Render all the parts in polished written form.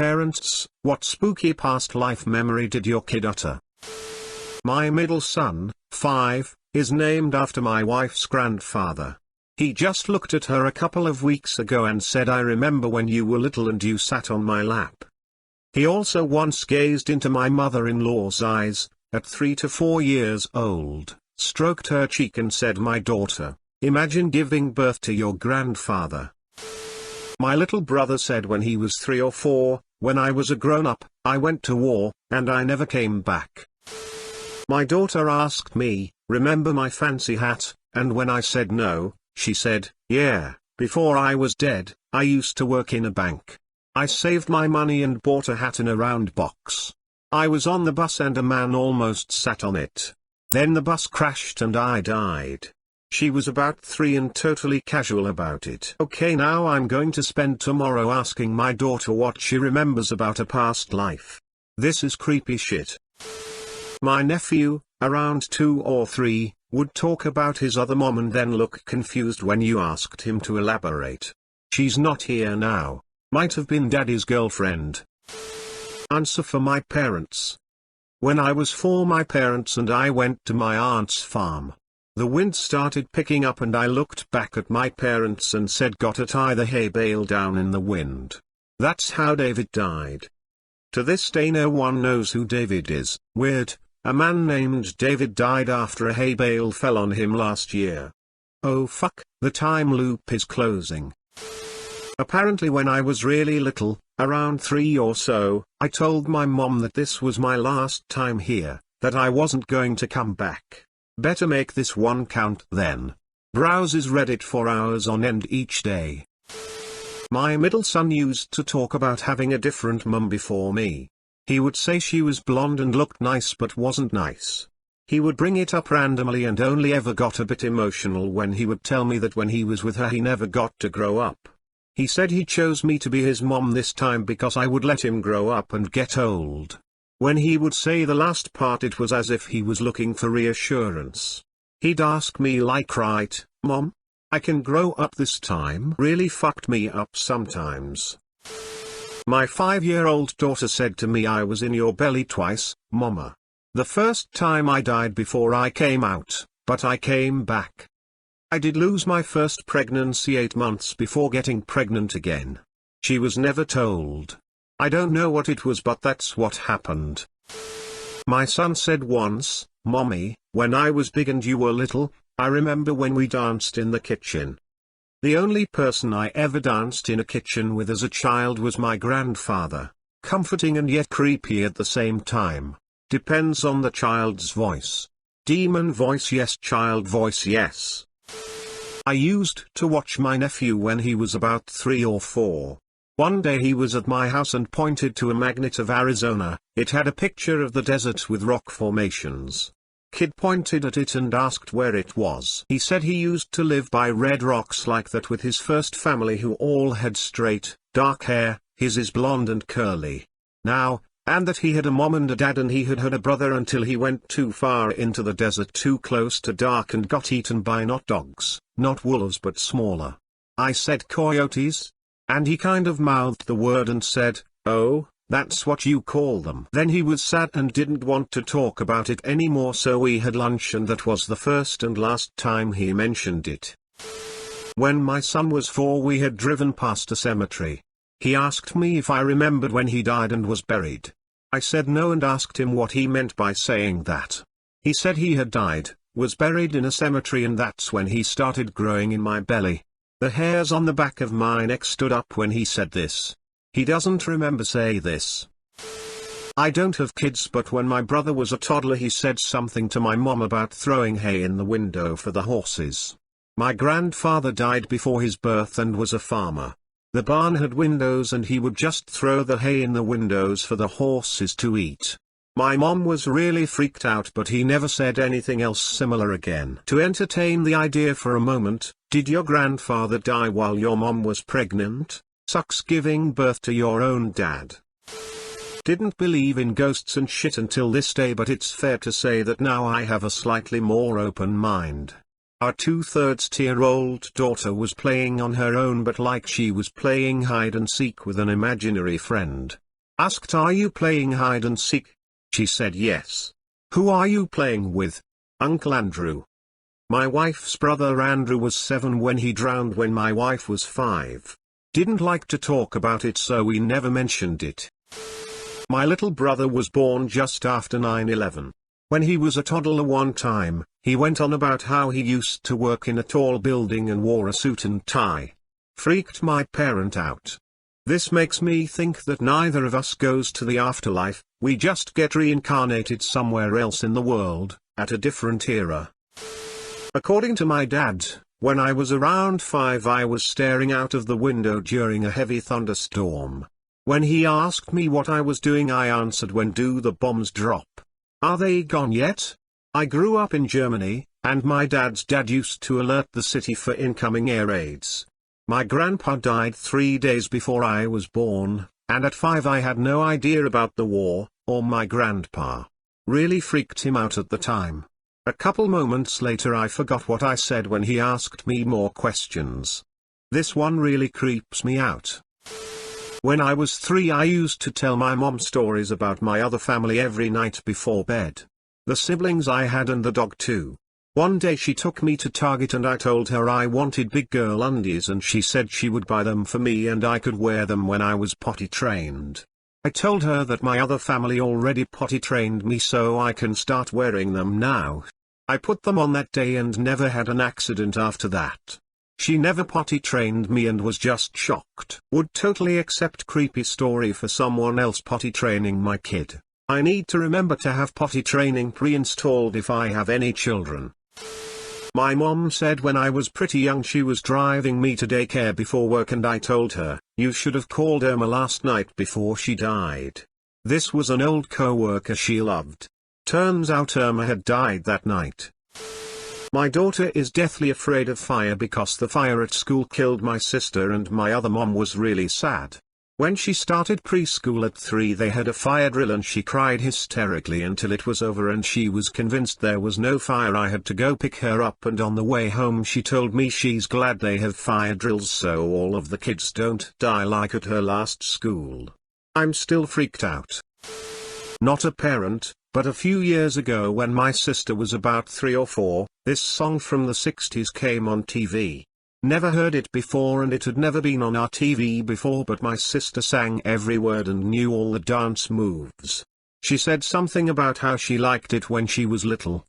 parents, what spooky past life memory did your kid utter? My middle son, 5, is named after my wife's grandfather. He just looked at her a couple of weeks ago and said, "I remember when you were little and you sat on my lap." He also once gazed into my mother-in-law's eyes, at 3 to 4 years old, stroked her cheek and said, "My daughter, imagine giving birth to your grandfather." My little brother said when he was 3 or 4, "When I was a grown-up, I went to war, and I never came back." My daughter asked me, "Remember my fancy hat?" And when I said no, she said, "Yeah, before I was dead, I used to work in a bank. I saved my money and bought a hat in a round box. I was on the bus and a man almost sat on it. Then the bus crashed and I died." She was about 3 and totally casual about it. Okay, now I'm going to spend tomorrow asking my daughter what she remembers about a past life. This is creepy shit. My nephew, around 2 or 3, would talk about his other mom and then look confused when you asked him to elaborate. She's not here now. Might have been daddy's girlfriend. Answer for my parents. When I was 4, my parents and I went to my aunt's farm. The wind started picking up and I looked back at my parents and said, "Gotta tie the hay bale down in the wind." That's how David died. To this day no one knows who David is. Weird, a man named David died after a hay bale fell on him last year. Oh fuck, the time loop is closing. Apparently when I was really little, around 3 or so, I told my mom that this was my last time here, that I wasn't going to come back. Better make this one count then. Browses Reddit for hours on end each day. My middle son used to talk about having a different mum before me. He would say she was blonde and looked nice but wasn't nice. He would bring it up randomly and only ever got a bit emotional when he would tell me that when he was with her he never got to grow up. He said he chose me to be his mom this time because I would let him grow up and get old. When he would say the last part it was as if he was looking for reassurance. He'd ask me like, "Right, Mom? I can grow up this time?" Really fucked me up sometimes. My 5-year-old daughter said to me, "I was in your belly twice, Mama. The first time I died before I came out, but I came back. I did lose my first pregnancy 8 months before getting pregnant again." She was never told. I don't know what it was, but that's what happened. My son said once, "Mommy, when I was big and you were little, I remember when we danced in the kitchen." The only person I ever danced in a kitchen with as a child was my grandfather. Comforting and yet creepy at the same time. Depends on the child's voice. Demon voice yes, child voice yes. I used to watch my nephew when he was about 3 or 4. One day he was at my house and pointed to a magnet of Arizona. It had a picture of the desert with rock formations. Kid pointed at it and asked where it was. He said he used to live by red rocks like that with his first family who all had straight, dark hair, his is blonde and curly. Now, and that he had a mom and a dad and he had had a brother until he went too far into the desert, too close to dark, and got eaten by not dogs, not wolves but smaller. I said coyotes? And he kind of mouthed the word and said, "Oh, that's what you call them." Then he was sad and didn't want to talk about it anymore, so we had lunch and that was the first and last time he mentioned it. When my son was 4 we had driven past a cemetery. He asked me if I remembered when he died and was buried. I said no and asked him what he meant by saying that. He said he had died, was buried in a cemetery, and that's when he started growing in my belly. The hairs on the back of my neck stood up when he said this. He doesn't remember say this. I don't have kids, but when my brother was a toddler he said something to my mom about throwing hay in the window for the horses. My grandfather died before his birth and was a farmer. The barn had windows and he would just throw the hay in the windows for the horses to eat. My mom was really freaked out, but he never said anything else similar again. To entertain the idea for a moment, did your grandfather die while your mom was pregnant? Sucks giving birth to your own dad. Didn't believe in ghosts and shit until this day, but it's fair to say that now I have a slightly more open mind. Our 2/3-year-old daughter was playing on her own, but like she was playing hide and seek with an imaginary friend. Asked, "Are you playing hide and seek?" She said yes. "Who are you playing with?" "Uncle Andrew." My wife's brother Andrew was 7 when he drowned when my wife was 5. Didn't like to talk about it, so we never mentioned it. My little brother was born just after 9/11. When he was a toddler one time, he went on about how he used to work in a tall building and wore a suit and tie. Freaked my parent out. This makes me think that neither of us goes to the afterlife, we just get reincarnated somewhere else in the world, at a different era. According to my dad, when I was around 5 I was staring out of the window during a heavy thunderstorm. When he asked me what I was doing, I answered, "When do the bombs drop? Are they gone yet?" I grew up in Germany, and my dad's dad used to alert the city for incoming air raids. My grandpa died 3 days before I was born, and at 5 I had no idea about the war, or my grandpa. Really freaked him out at the time. A couple moments later I forgot what I said when he asked me more questions. This one really creeps me out. When I was 3 I used to tell my mom stories about my other family every night before bed. The siblings I had and the dog too. One day she took me to Target and I told her I wanted big girl undies, and she said she would buy them for me and I could wear them when I was potty trained. I told her that my other family already potty trained me, so I can start wearing them now. I put them on that day and never had an accident after that. She never potty trained me and was just shocked. Would totally accept creepy story for someone else potty training my kid. I need to remember to have potty training pre-installed if I have any children. My mom said when I was pretty young she was driving me to daycare before work and I told her, "You should have called Irma last night before she died." This was an old co-worker she loved. Turns out Irma had died that night. My daughter is deathly afraid of fire because the fire at school killed my sister, and my other mom was really sad. When she started preschool at 3 they had a fire drill and she cried hysterically until it was over and she was convinced there was no fire. I had to go pick her up, and on the way home she told me she's glad they have fire drills so all of the kids don't die like at her last school. I'm still freaked out. Not a parent, but a few years ago when my sister was about 3 or 4, this song from the 60s came on TV. Never heard it before and it had never been on our TV before, but my sister sang every word and knew all the dance moves. She said something about how she liked it when she was little.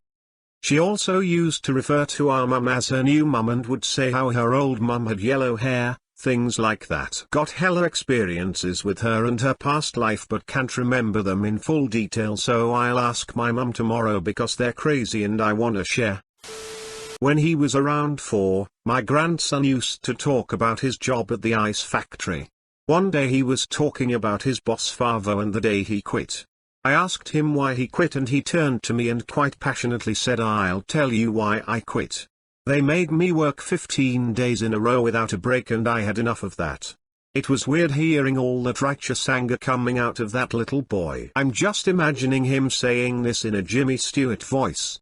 She also used to refer to our mum as her new mum and would say how her old mum had yellow hair, things like that. Got hella experiences with her and her past life but can't remember them in full detail, so I'll ask my mum tomorrow because they're crazy and I wanna share. When he was around 4, my grandson used to talk about his job at the ice factory. One day he was talking about his boss Favo and the day he quit. I asked him why he quit and he turned to me and quite passionately said, "I'll tell you why I quit. They made me work 15 days in a row without a break and I had enough of that." It was weird hearing all that righteous anger coming out of that little boy. I'm just imagining him saying this in a Jimmy Stewart voice.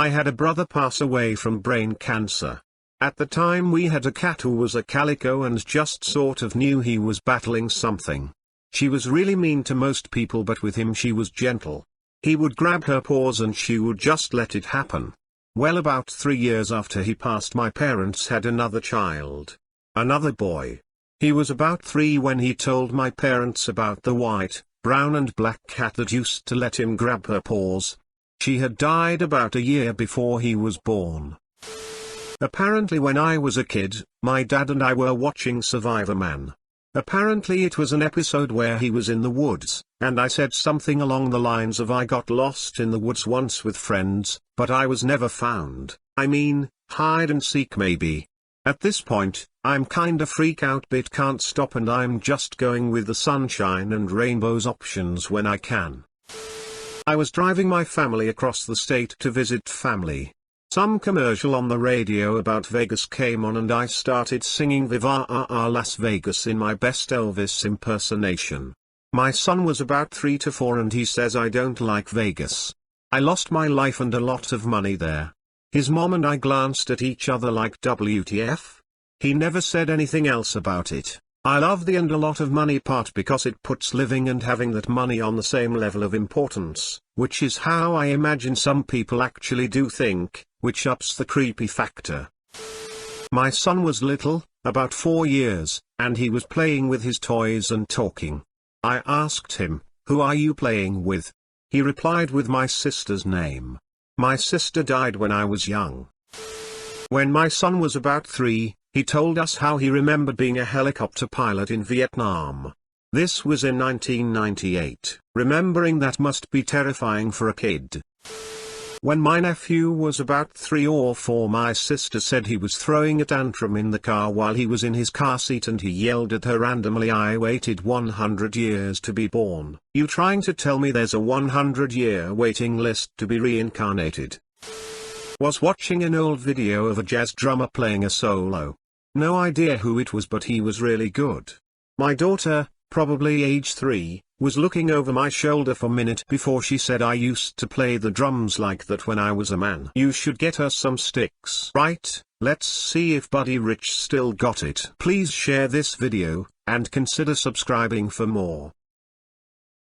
I had a brother pass away from brain cancer. At the time we had a cat who was a calico and just sort of knew he was battling something. She was really mean to most people, but with him she was gentle. He would grab her paws and she would just let it happen. Well, about 3 years after he passed, my parents had another child. Another boy. He was about 3 when he told my parents about the white, brown and black cat that used to let him grab her paws. She had died about a year before he was born. Apparently when I was a kid, my dad and I were watching Survivor Man. Apparently it was an episode where he was in the woods, and I said something along the lines of, "I got lost in the woods once with friends, but I was never found." I mean, hide and seek maybe. At this point, I'm kinda freak out but can't stop, and I'm just going with the sunshine and rainbows options when I can. I was driving my family across the state to visit family. Some commercial on the radio about Vegas came on and I started singing Viva Las Vegas in my best Elvis impersonation. My son was about 3 to 4 and he says, "I don't like Vegas. I lost my life and a lot of money there." His mom and I glanced at each other like WTF? He never said anything else about it. I love the "and a lot of money" part because it puts living and having that money on the same level of importance, which is how I imagine some people actually do think, which ups the creepy factor. My son was little, about 4 years, and he was playing with his toys and talking. I asked him, "Who are you playing with?" He replied with my sister's name. My sister died when I was young. When my son was about 3, he told us how he remembered being a helicopter pilot in Vietnam. This was in 1998. Remembering that must be terrifying for a kid. When my nephew was about 3 or 4, my sister said he was throwing a tantrum in the car while he was in his car seat and he yelled at her randomly, "I waited 100 years to be born. You trying to tell me there's a 100-year waiting list to be reincarnated?" Was watching an old video of a jazz drummer playing a solo. No idea who it was, but he was really good. My daughter, probably age 3, was looking over my shoulder for a minute before she said, "I used to play the drums like that when I was a man. You should get us some sticks." Right, let's see if Buddy Rich still got it. Please share this video, and consider subscribing for more.